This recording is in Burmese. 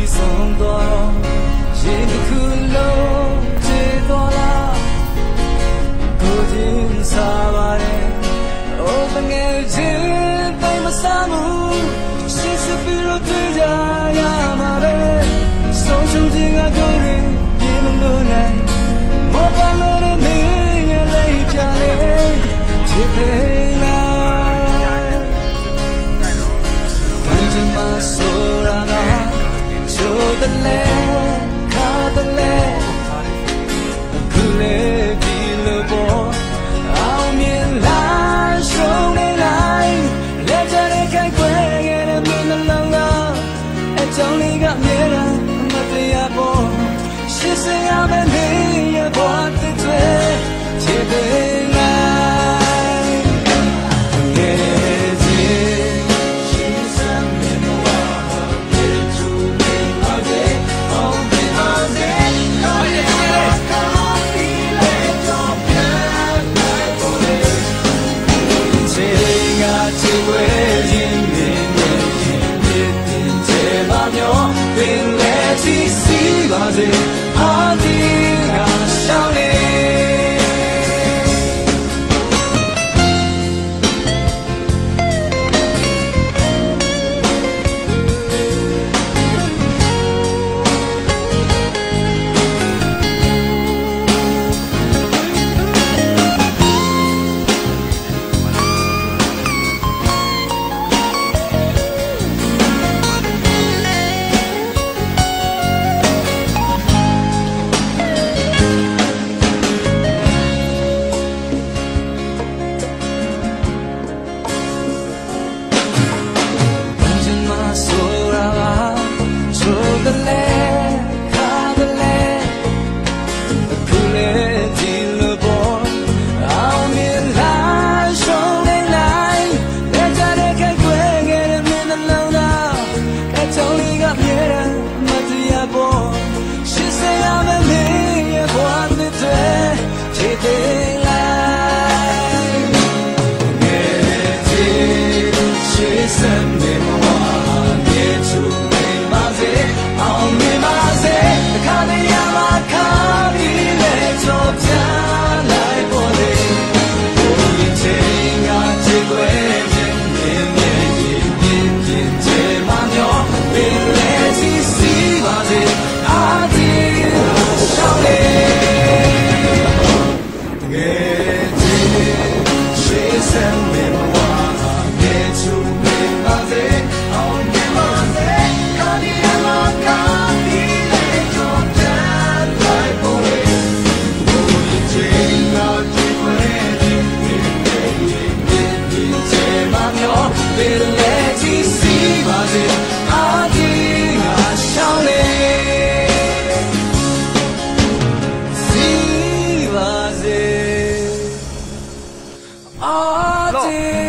ပြီးဆုံးသွားရင်တစ်ခုလုံးကျေသွားလားကိုချင်းစားပါတယ်အိုးတငယ်ချင်းသိမစားမှုရှင်းစပြီးတော့တွေ့ကြရမှာပဲဆုံးရှုံးခြင်းကတို့ရင်ပြေမလို့နိုင်မောပါလို့နေငယ်လေးပြလေချစ်တယ်လားဘယ်မှာဆိုတာကချိုးတယ်လေခါတယ်လေခုလေဒီလိုပေါ်အောင်မြင်လာရှုံးနေလိုက်လက်ကြတဲ့ခိုက်ွယ်ခဲ့တဲ့မင်းနှလုံးသားအကြောင်းလေးကအမြဲတမ်းအမတရားပေါ်ရှင်းစရာမနေရပေါ်တဲ့ချစ်တယ်လိုက်ငယ်ချင်းရှင်းစမ်းမလို့ပြေချူနေပါစေအောင်ပြပါစေတော့ရဲ့ကောင်းပြီလေတော့ပြန်လိုက်ပေါ်လေချစ်ကချစ်ွယ်ခြင်းနဲ့ခြင်းပြည့်တင်ချေပါမျိုးပင်လေချီစီပါစေဟာဒီကရှောင်းလေAll day